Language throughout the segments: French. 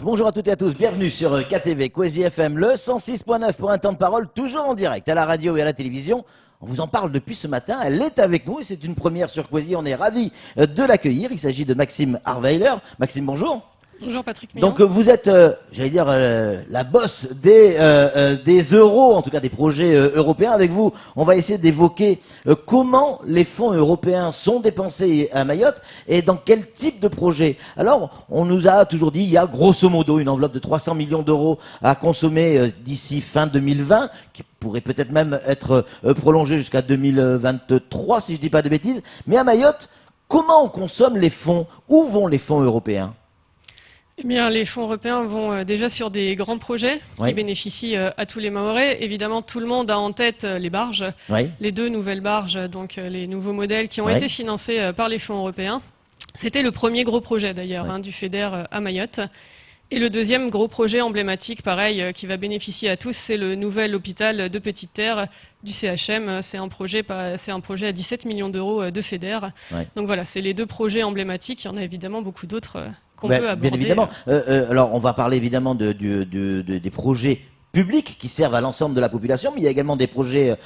Bonjour à toutes et à tous, bienvenue sur KTV, Kwezi FM, le 106.9 pour un temps de parole, toujours en direct, à la radio et à la télévision. On vous en parle depuis ce matin, elle est avec nous et c'est une première sur Kwezi, on est ravis de l'accueillir. Il s'agit de Maxime Harweiler. Maxime, bonjour. Bonjour Patrick Millon. Donc vous êtes, j'allais dire, la boss des euros, en tout cas des projets européens. Avec vous, on va essayer d'évoquer comment les fonds européens sont dépensés à Mayotte et dans quel type de projet. Alors, on nous a toujours dit, il y a grosso modo une enveloppe de 300 millions d'euros à consommer d'ici fin 2020, qui pourrait peut-être même être prolongée jusqu'à 2023, si je dis pas de bêtises. Mais à Mayotte, comment on consomme les fonds? Où vont les fonds européens? Eh bien, les fonds européens vont déjà sur des grands projets qui bénéficient à tous les Mahorais. Évidemment, tout le monde a en tête les barges, les 2 nouvelles barges, donc les nouveaux modèles qui ont été financés par les fonds européens. C'était le premier gros projet d'ailleurs du FEDER à Mayotte. Et le deuxième gros projet emblématique, pareil, qui va bénéficier à tous, c'est le nouvel hôpital de Petite Terre du CHM. C'est un projet à 17 millions d'euros de FEDER. Donc voilà, c'est les 2 projets emblématiques. Il y en a évidemment beaucoup d'autres qu'on peut aborder. Bien évidemment. Alors, on va parler évidemment des projets publics qui servent à l'ensemble de la population, mais il y a également des projets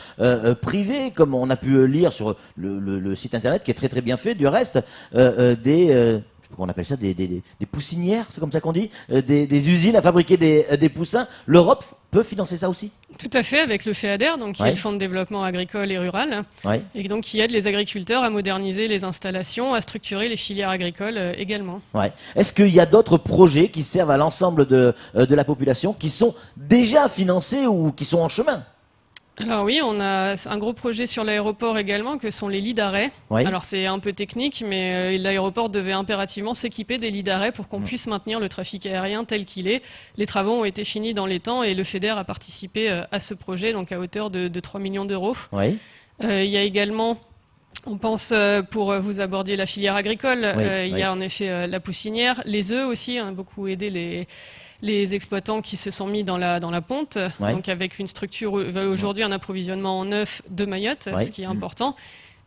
privés, comme on a pu lire sur le site internet, qui est très très bien fait, du reste, on appelle ça des poussinières, c'est comme ça qu'on dit, des usines à fabriquer des poussins. L'Europe peut financer ça aussi? Tout à fait, avec le FEADER, donc qui est le Fonds de développement agricole et rural, et donc qui aide les agriculteurs à moderniser les installations, à structurer les filières agricoles également. Est-ce qu'il y a d'autres projets qui servent à l'ensemble de la population, qui sont déjà financés ou qui sont en chemin? Alors oui, on a un gros projet sur l'aéroport également, que sont les lits d'arrêt. Alors c'est un peu technique, mais l'aéroport devait impérativement s'équiper des lits d'arrêt pour qu'on puisse maintenir le trafic aérien tel qu'il est. Les travaux ont été finis dans les temps et le FEDER a participé à ce projet, donc à hauteur de 3 millions d'euros. Il y a également... On pense, pour vous aborder la filière agricole, il y a en effet la poussinière, les œufs aussi, ont beaucoup aidé les exploitants qui se sont mis dans la ponte, donc avec une structure, aujourd'hui un approvisionnement en œufs de Mayotte, ce qui est important.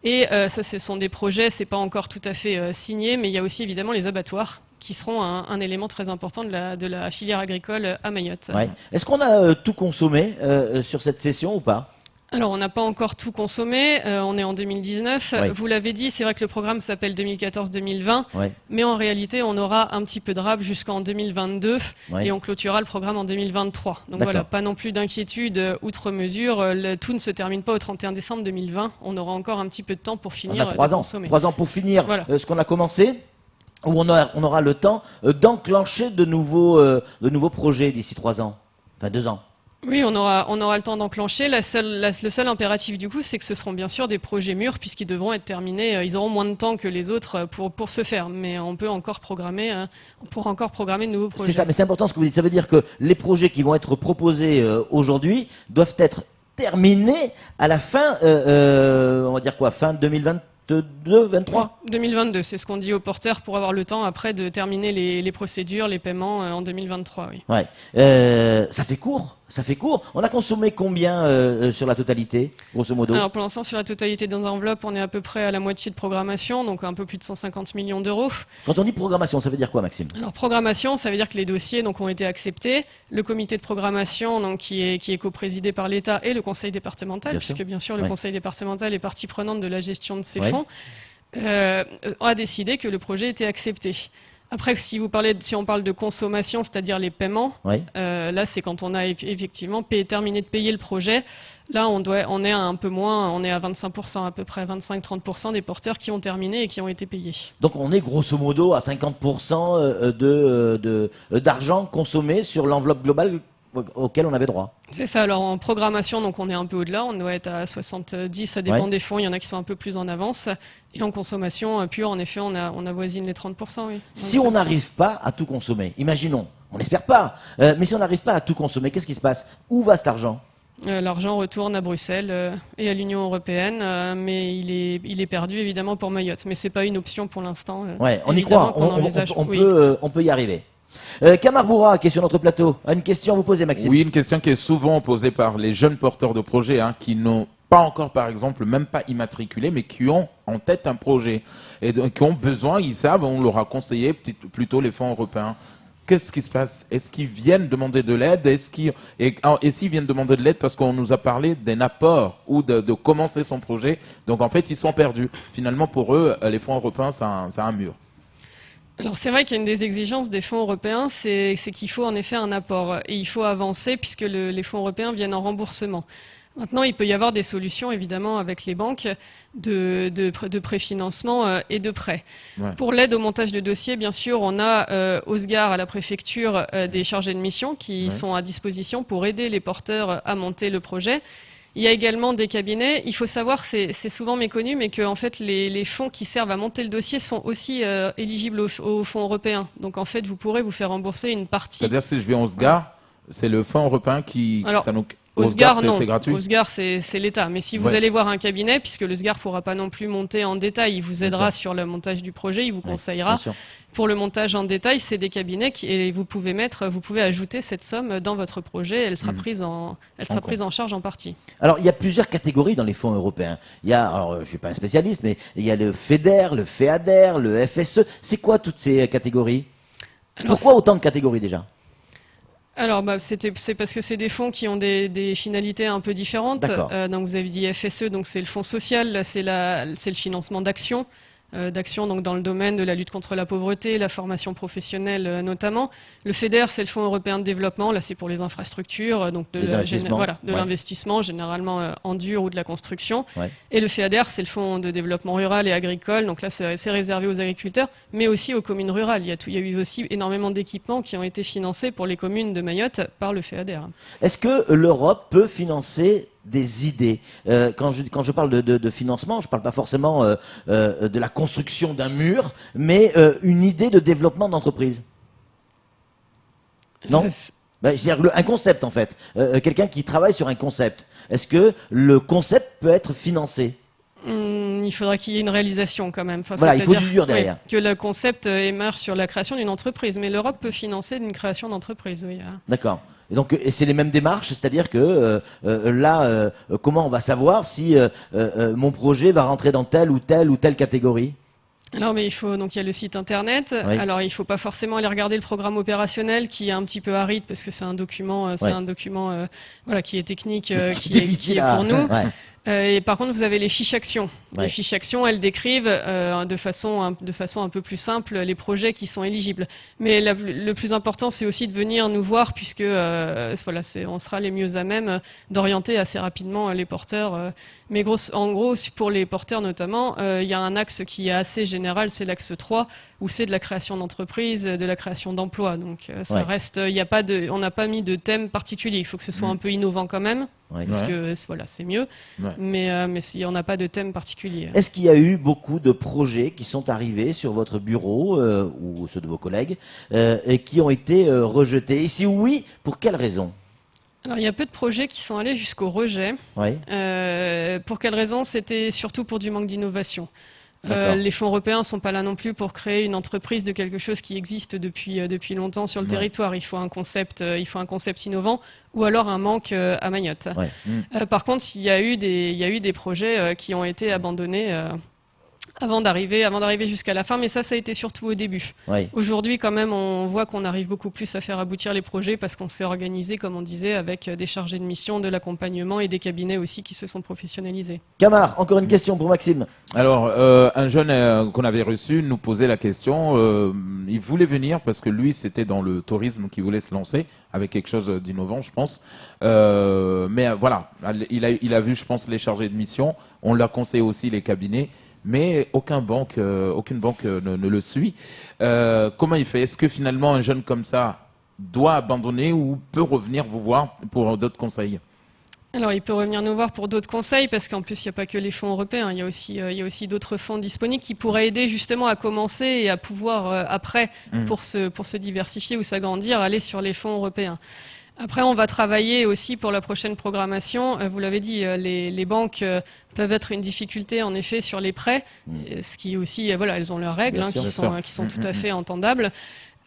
Et ça, ce sont des projets, c'est pas encore tout à fait signé, mais il y a aussi évidemment les abattoirs qui seront un élément très important de la filière agricole à Mayotte. Est-ce qu'on a tout consommé sur cette session ou pas? Alors, on n'a pas encore tout consommé, on est en 2019. Vous l'avez dit, c'est vrai que le programme s'appelle 2014-2020, mais en réalité, on aura un petit peu de rab jusqu'en 2022 et on clôturera le programme en 2023. Donc voilà, pas non plus d'inquiétude outre mesure. Tout ne se termine pas au 31 décembre 2020. On aura encore un petit peu de temps pour finir de consommer. 3 ans pour finir ce qu'on a commencé, où on aura le temps d'enclencher de nouveaux projets d'ici 3 ans, enfin 2 ans. Oui, on aura le temps d'enclencher. Le seul impératif du coup, c'est que ce seront bien sûr des projets mûrs puisqu'ils devront être terminés. Ils auront moins de temps que les autres pour se faire, mais on pourra encore programmer de nouveaux projets. C'est ça, mais c'est important ce que vous dites. Ça veut dire que les projets qui vont être proposés aujourd'hui doivent être terminés à la fin, on va dire quoi, fin 2022, 2023 2022, c'est ce qu'on dit aux porteurs pour avoir le temps après de terminer les procédures, les paiements en 2023. Ça fait court. On a consommé combien sur la totalité, grosso modo? Alors pour l'instant, sur la totalité des enveloppes, on est à peu près à la moitié de programmation, donc un peu plus de 150 millions d'euros. Quand on dit programmation, ça veut dire quoi, Maxime? Alors programmation, ça veut dire que les dossiers ont été acceptés. Le comité de programmation, donc, qui est coprésidé par l'État et le conseil départemental, puisque bien sûr le conseil départemental est partie prenante de la gestion de ces fonds, a décidé que le projet était accepté. Après, si on parle de consommation, c'est-à-dire les paiements, là, c'est quand on a effectivement terminé de payer le projet. Là, on est à un peu moins, on est à 25%, à peu près 25-30% des porteurs qui ont terminé et qui ont été payés. Donc, on est grosso modo à 50% d'argent consommé sur l'enveloppe globale auquel on avait droit. C'est ça. Alors en programmation, donc on est un peu au-delà, on doit être à 70, ça dépend des fonds, il y en a qui sont un peu plus en avance. Et en consommation pure, en effet, on avoisine les 30%. Si on n'arrive pas à tout consommer, imaginons, on n'espère pas, mais si on n'arrive pas à tout consommer, qu'est-ce qui se passe? Où va cet argent? L'argent retourne à Bruxelles et à l'Union européenne, mais il est perdu évidemment pour Mayotte. Mais c'est pas une option pour l'instant. On y croit, on peut y arriver. Kamar Boura, qui est sur notre plateau, a une question à vous poser, Maxime. Oui, une question qui est souvent posée par les jeunes porteurs de projets qui n'ont pas encore, par exemple, même pas immatriculé, mais qui ont en tête un projet et donc, qui ont besoin, ils savent, on leur a conseillé plutôt les fonds européens. qu'est-ce qui se passe? Est-ce qu'ils viennent demander de l'aide? Et s'ils viennent demander de l'aide parce qu'on nous a parlé d'un apport ou de commencer son projet, donc en fait ils sont perdus. Finalement pour eux, les fonds européens c'est un mur. Alors c'est vrai qu'une des exigences des fonds européens, c'est qu'il faut en effet un apport et il faut avancer puisque les fonds européens viennent en remboursement. Maintenant, il peut y avoir des solutions, évidemment, avec les banques de préfinancement et de prêts. Ouais. Pour l'aide au montage de dossiers, bien sûr, on a au SGAR, à la préfecture, des chargés de mission qui sont à disposition pour aider les porteurs à monter le projet. Il y a également des cabinets. Il faut savoir, c'est souvent méconnu, mais que en fait, les fonds qui servent à monter le dossier sont aussi éligibles aux fonds européens. Donc, en fait, vous pourrez vous faire rembourser une partie. C'est-à-dire, si je vais en SGAR, c'est le fonds européen qui s'en occupe. Au SGAR, non. C'est gratuit. Au SGAR, c'est l'État. Mais si vous allez voir un cabinet, puisque le SGAR ne pourra pas non plus monter en détail, il vous aidera sur le montage du projet, il vous conseillera. Pour le montage en détail, c'est des cabinets et vous pouvez ajouter cette somme dans votre projet. Elle sera prise en charge en partie. Alors, il y a plusieurs catégories dans les fonds européens. Il y a, alors, je suis pas un spécialiste, mais il y a le FEDER, le FEADER, le FSE. C'est quoi toutes ces catégories? Pourquoi autant de catégories déjà? Alors, c'est parce que c'est des fonds qui ont des finalités un peu différentes. Donc, vous avez dit FSE, donc c'est le fonds social, là, c'est le financement d'actions. Donc dans le domaine de la lutte contre la pauvreté, la formation professionnelle notamment. Le FEDER, c'est le Fonds européen de développement, là c'est pour les infrastructures, donc de l'investissement, généralement en dur ou de la construction. Et le FEADER, c'est le Fonds de développement rural et agricole, donc là c'est réservé aux agriculteurs, mais aussi aux communes rurales. Il y a eu aussi énormément d'équipements qui ont été financés pour les communes de Mayotte par le FEADER. Est-ce que l'Europe peut financer des idées? Quand je parle de financement, je ne parle pas forcément de la construction d'un mur, mais une idée de développement d'entreprise. Non? C'est-à-dire un concept en fait. Quelqu'un qui travaille sur un concept. Est-ce que le concept peut être financé? Il faudra qu'il y ait une réalisation quand même. Voilà, il faut du dur derrière. Que le concept émerge sur la création d'une entreprise. Mais l'Europe peut financer une création d'entreprise, oui. D'accord. Et c'est les mêmes démarches, c'est-à-dire que comment on va savoir si mon projet va rentrer dans telle ou telle catégorie? Alors, mais il y a le site internet. Alors, il faut pas forcément aller regarder le programme opérationnel qui est un petit peu aride parce que c'est un document, qui est technique, qui est pour nous. Et par contre, vous avez les fiches actions. Les fiches actions, elles décrivent de façon un peu plus simple les projets qui sont éligibles. Mais le plus important, c'est aussi de venir nous voir puisque on sera les mieux à même d'orienter assez rapidement les porteurs. Mais en gros, pour les porteurs notamment, il y a un axe qui est assez général, c'est l'axe 3, où c'est de la création d'entreprise, de la création d'emplois. Donc ça reste, on n'a pas mis de thème particulier. Il faut que ce soit un peu innovant quand même, parce que c'est mieux. Mais on n'a pas de thème particulier. Est-ce qu'il y a eu beaucoup de projets qui sont arrivés sur votre bureau ou ceux de vos collègues et qui ont été rejetés? Et si oui, pour quelles raisons? Alors, il y a peu de projets qui sont allés jusqu'au rejet. Pour quelles raisons? C'était surtout pour du manque d'innovation. Les fonds européens ne sont pas là non plus pour créer une entreprise de quelque chose qui existe depuis longtemps sur le territoire. Il faut un concept innovant ou alors un manque à Mayotte. Par contre, il y a eu des projets qui ont été abandonnés avant d'arriver jusqu'à la fin, mais ça a été surtout au début. Aujourd'hui, quand même, on voit qu'on arrive beaucoup plus à faire aboutir les projets parce qu'on s'est organisé, comme on disait, avec des chargés de mission, de l'accompagnement et des cabinets aussi qui se sont professionnalisés. Camar, encore une question pour Maxime. Alors, un jeune qu'on avait reçu nous posait la question, il voulait venir parce que lui, c'était dans le tourisme qu'il voulait se lancer avec quelque chose d'innovant, je pense. Mais voilà, il a vu, je pense, les chargés de mission, on l'a conseillé aussi les cabinets, mais aucune banque ne le suit. Comment il fait? Est-ce que finalement un jeune comme ça doit abandonner ou peut revenir vous voir pour d'autres conseils? Alors, il peut revenir nous voir pour d'autres conseils parce qu'en plus, il n'y a pas que les fonds européens. Il y a aussi d'autres fonds disponibles qui pourraient aider justement à commencer et à pouvoir, après, pour se diversifier ou s'agrandir, aller sur les fonds européens. Après, on va travailler aussi pour la prochaine programmation. Vous l'avez dit, les banques peuvent être une difficulté, en effet, sur les prêts, ce qui aussi, elles ont leurs règles qui sont tout à fait entendables.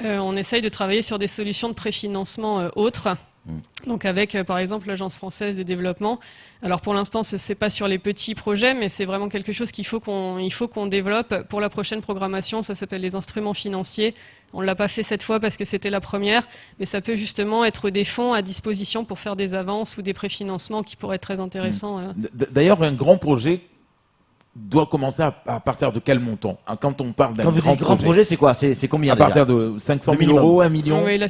On essaye de travailler sur des solutions de préfinancement autres. Donc avec, par exemple, l'Agence française de développement. Alors pour l'instant, ce n'est pas sur les petits projets, mais c'est vraiment quelque chose qu'il faut qu'on développe pour la prochaine programmation. Ça s'appelle les instruments financiers On ne l'a pas fait cette fois parce que c'était la première, mais ça peut justement être des fonds à disposition pour faire des avances ou des préfinancements qui pourraient être très intéressants. D'ailleurs, un grand projet doit commencer à partir de quel montant? Quand on parle d'un grand projet, c'est quoi? C'est combien? À partir de 500 000 euros, 1 million? Oui, là,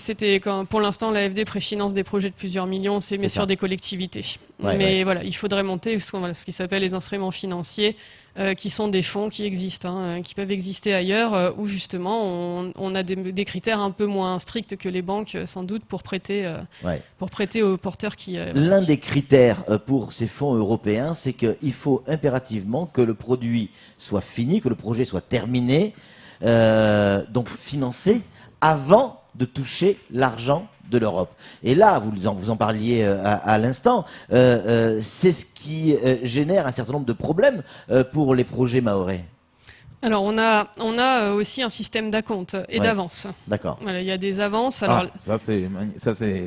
pour l'instant, l'AFD préfinance des projets de plusieurs millions, mais sur des collectivités. Mais voilà, il faudrait monter ce qui s'appelle les instruments financiers, qui sont des fonds qui existent, qui peuvent exister ailleurs, où justement on a des critères un peu moins stricts que les banques, sans doute, pour prêter aux porteurs qui... L'un des critères pour ces fonds européens, c'est qu'il faut impérativement que le produit soit fini, que le projet soit terminé, donc financé, avant de toucher l'argent de l'Europe. Et là, vous en parliez à l'instant, c'est ce qui génère un certain nombre de problèmes pour les projets mahorais. Alors, on a aussi un système d'acompte et d'avance. D'accord. Voilà, il y a des avances. Alors, ça c'est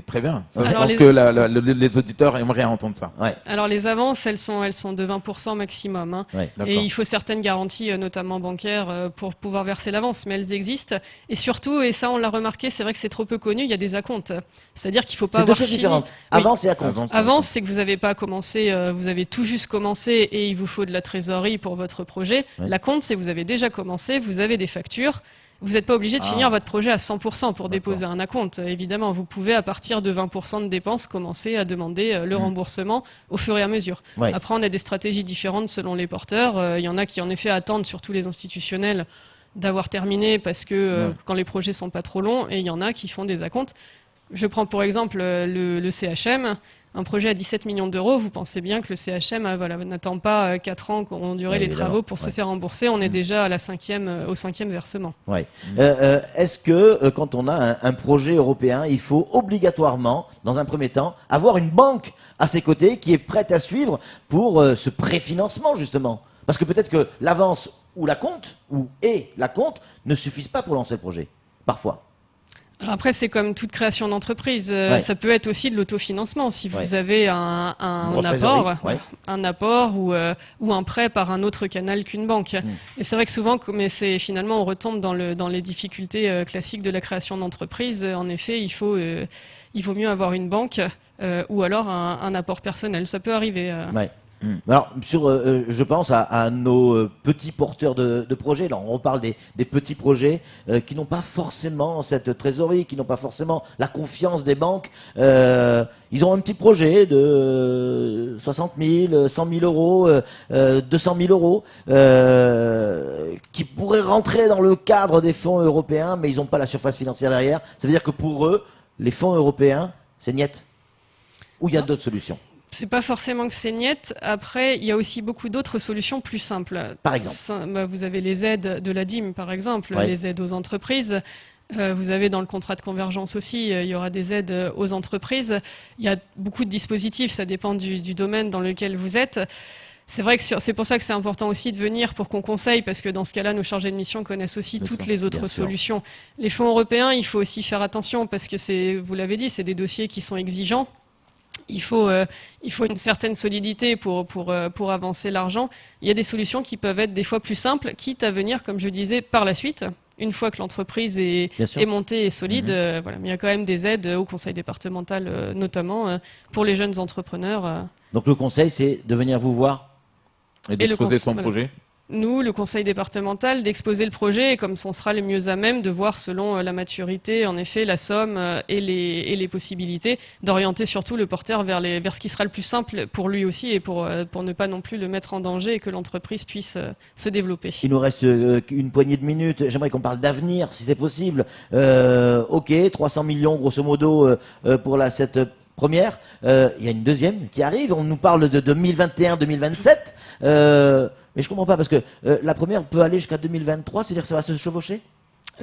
très bien. Je pense que les auditeurs aimeraient entendre ça. Ouais. Alors, les avances, elles sont de 20% maximum. Et il faut certaines garanties, notamment bancaires, pour pouvoir verser l'avance. Mais elles existent. Et surtout, et ça, on l'a remarqué, c'est vrai que c'est trop peu connu, il y a des acomptes. C'est-à-dire qu'il ne faut pas avoir fini... C'est deux choses différentes. Avance et acompte. Avance, c'est que vous n'avez pas commencé, vous avez tout juste commencé et il vous faut de la trésorerie pour votre projet. L'acompte, c'est que vous avez déjà commencé, vous avez des factures, vous n'êtes pas obligé de finir votre projet à 100% pour déposer un acompte. Évidemment, vous pouvez, à partir de 20% de dépenses, commencer à demander le remboursement au fur et à mesure. Après, on a des stratégies différentes selon les porteurs. Il y en a qui, en effet, attendent, surtout les institutionnels, d'avoir terminé parce que quand les projets sont pas trop longs, et il y en a qui font des acomptes. Je prends pour exemple le CHM. Un projet à 17 millions d'euros, vous pensez bien que le CHM n'attend pas 4 ans qu'ont duré les travaux pour se faire rembourser. On est déjà à au 5e versement. Est-ce que quand on a un projet européen, il faut obligatoirement, dans un premier temps, avoir une banque à ses côtés qui est prête à suivre pour ce préfinancement justement? Parce que peut-être que l'avance ou l'acompte, ne suffisent pas pour lancer le projet, parfois. Alors après, c'est comme toute création d'entreprise. Ça peut être aussi de l'autofinancement. Si vous avez un apport ou un prêt par un autre canal qu'une banque. Et c'est vrai que souvent, finalement, on retombe dans les difficultés classiques de la création d'entreprise. En effet, il vaut mieux avoir une banque ou alors un apport personnel. Ça peut arriver. Alors, je pense à nos petits porteurs de projets. Là, on reparle des petits projets qui n'ont pas forcément cette trésorerie, qui n'ont pas forcément la confiance des banques. Ils ont un petit projet de 60 000, 100 000 euros, 200 000 euros, qui pourraient rentrer dans le cadre des fonds européens, mais ils n'ont pas la surface financière derrière. Ça veut dire que pour eux, les fonds européens, c'est niet. Ou il y a d'autres solutions? C'est pas forcément que c'est niet. Après, il y a aussi beaucoup d'autres solutions plus simples. Par exemple, vous avez les aides de la DIM, par exemple, les aides aux entreprises. Vous avez dans le contrat de convergence aussi, il y aura des aides aux entreprises. Il y a beaucoup de dispositifs, ça dépend du domaine dans lequel vous êtes. C'est vrai que c'est pour ça que c'est important aussi de venir pour qu'on conseille, parce que dans ce cas-là, nos chargés de mission connaissent aussi toutes les autres solutions. Les fonds européens, il faut aussi faire attention, parce que vous l'avez dit, c'est des dossiers qui sont exigeants. Il faut une certaine solidité pour avancer l'argent. Il y a des solutions qui peuvent être des fois plus simples, quitte à venir, comme je disais, par la suite, une fois que l'entreprise est montée et solide. Mais il y a quand même des aides au conseil départemental, notamment pour les jeunes entrepreneurs. Donc le conseil, c'est de venir vous voir et d'exposer son projet. Nous, le conseil départemental, d'exposer le projet, et comme ça, on sera les mieux à même de voir selon la maturité, en effet, la somme et les possibilités, d'orienter surtout le porteur vers ce qui sera le plus simple pour lui aussi et pour ne pas non plus le mettre en danger et que l'entreprise puisse se développer. Il nous reste une poignée de minutes. J'aimerais qu'on parle d'avenir, si c'est possible. 300 millions, grosso modo, pour cette première. Il y a une deuxième qui arrive. On nous parle de 2021-2027. Mais je comprends pas, parce que la première peut aller jusqu'à 2023, c'est-à-dire que ça va se chevaucher?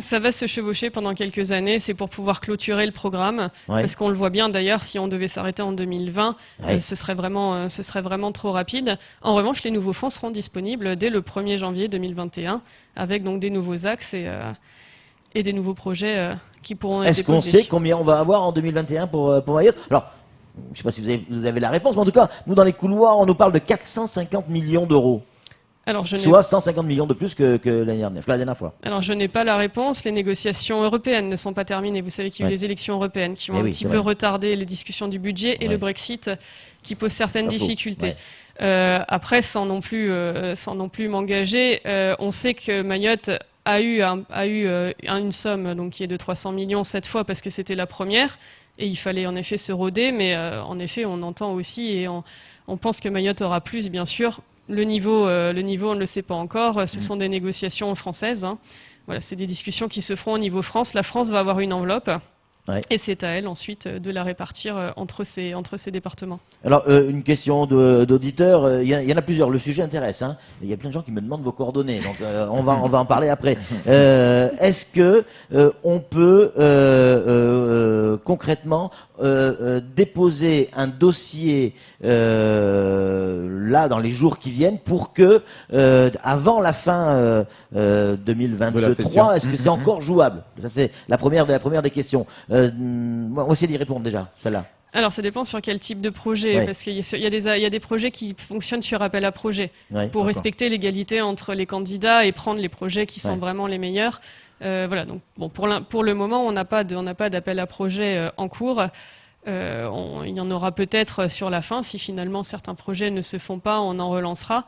Ça va se chevaucher pendant quelques années, c'est pour pouvoir clôturer le programme, parce qu'on le voit bien d'ailleurs, si on devait s'arrêter en 2020, ce serait vraiment trop rapide. En revanche, les nouveaux fonds seront disponibles dès le 1er janvier 2021, avec donc des nouveaux axes et des nouveaux projets qui pourront être déposés. Est-ce qu'on sait combien on va avoir en 2021 pour Mayotte? Alors, je ne sais pas si vous avez la réponse, mais en tout cas, nous dans les couloirs, on nous parle de 450 millions d'euros. soit 150 millions de plus que la dernière fois. Alors, je n'ai pas la réponse. Les négociations européennes ne sont pas terminées. Vous savez qu'il y a eu les élections européennes qui ont un petit peu retardé les discussions du budget et le Brexit qui pose certaines difficultés. Après, sans non plus m'engager, on sait que Mayotte a eu une somme donc, qui est de 300 millions cette fois parce que c'était la première. Et il fallait en effet se roder, mais en effet, on entend aussi et on pense que Mayotte aura plus, bien sûr. Le niveau, on ne le sait pas encore. Ce sont des négociations françaises. Hein. Voilà, c'est des discussions qui se feront au niveau France. La France va avoir une enveloppe. Et c'est à elle ensuite de la répartir entre ces départements. Alors, une question d'auditeur, il y en a plusieurs, le sujet intéresse. Hein. Il y a plein de gens qui me demandent vos coordonnées, donc on va en parler après. Est-ce que on peut concrètement déposer un dossier là dans les jours qui viennent pour que avant la fin 2023, est-ce que c'est encore jouable? Ça c'est la première des questions. On va essayer d'y répondre déjà, celle-là. Alors, ça dépend sur quel type de projet, parce qu'il y a des projets qui fonctionnent sur appel à projet, pour respecter l'égalité entre les candidats et prendre les projets qui sont vraiment les meilleurs. Voilà, donc bon, pour le moment, on n'a pas d'appel à projet en cours. Il y en aura peut-être sur la fin, si finalement certains projets ne se font pas, on en relancera.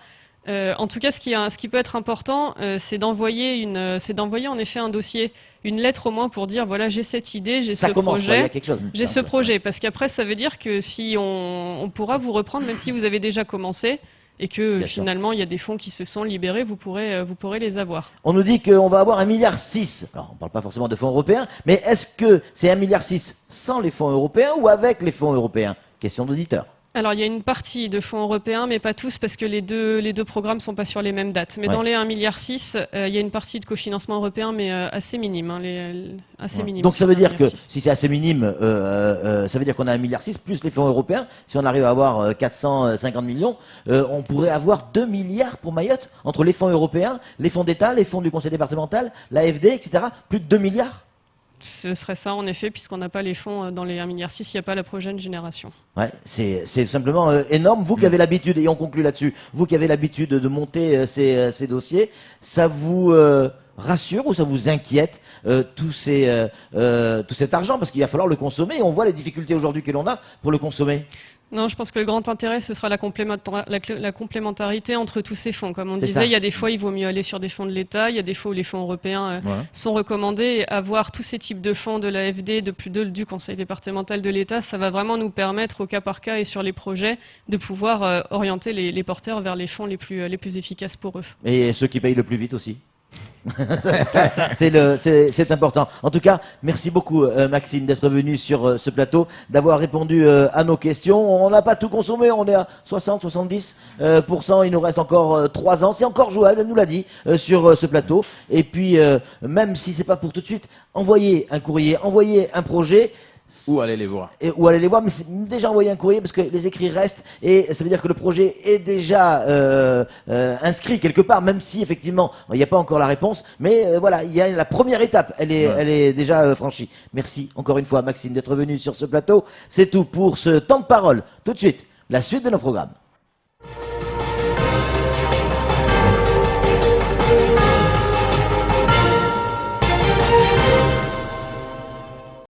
En tout cas, ce qui peut être important, c'est d'envoyer en effet un dossier, une lettre au moins pour dire voilà, j'ai cette idée, j'ai ce projet, j'ai ce projet, parce qu'après ça veut dire que si on pourra vous reprendre même si vous avez déjà commencé et que finalement il y a des fonds qui se sont libérés, vous pourrez les avoir. On nous dit qu'on va avoir 1,6 milliard. Alors on ne parle pas forcément de fonds européens, mais est-ce que c'est 1,6 milliard sans les fonds européens ou avec les fonds européens? Question d'auditeur. Alors, il y a une partie de fonds européens, mais pas tous, parce que les deux programmes sont pas sur les mêmes dates. Mais dans les 1,6 milliard, il y a une partie de cofinancement européen, mais assez minime. Hein, assez minime. Donc, ça veut dire que si c'est assez minime, ça veut dire qu'on a 1,6 milliard plus les fonds européens. Si on arrive à avoir 450 millions, on pourrait avoir 2 milliards pour Mayotte, entre les fonds européens, les fonds d'État, les fonds du conseil départemental, l'AFD, etc. Plus de 2 milliards. Ce serait ça, en effet, puisqu'on n'a pas les fonds dans les 1,6 milliard, il n'y a pas la prochaine génération. Ouais, c'est simplement énorme. Vous qui avez l'habitude, et on conclut là-dessus, vous qui avez l'habitude de monter ces dossiers, ça vous rassure ou ça vous inquiète tout cet argent? Parce qu'il va falloir le consommer et on voit les difficultés aujourd'hui que l'on a pour le consommer. Non, je pense que le grand intérêt, ce sera la complémentarité entre tous ces fonds. Comme on disait, il y a des fois, il vaut mieux aller sur des fonds de l'État, il y a des fois où les fonds européens sont recommandés. Et avoir tous ces types de fonds de l'AFD, du Conseil départemental de l'État, ça va vraiment nous permettre, au cas par cas et sur les projets, de pouvoir orienter les porteurs vers les fonds les plus efficaces pour eux. Et ceux qui payent le plus vite aussi. C'est important. En tout cas, merci beaucoup Maxime d'être venu sur ce plateau, d'avoir répondu à nos questions. On n'a pas tout consommé, on est à 60-70%. Il nous reste encore 3 ans. C'est encore jouable, elle nous l'a dit sur ce plateau. Et puis, même si c'est pas pour tout de suite, envoyez un courrier, envoyez un projet. Ou aller les voir. Ou aller les voir, mais c'est déjà envoyé un courrier parce que les écrits restent et ça veut dire que le projet est déjà inscrit quelque part, même si effectivement il n'y a pas encore la réponse. Mais voilà, il y a la première étape, elle est déjà franchie. Merci encore une fois Maxime d'être venu sur ce plateau. C'est tout pour ce temps de parole. Tout de suite, la suite de nos programmes.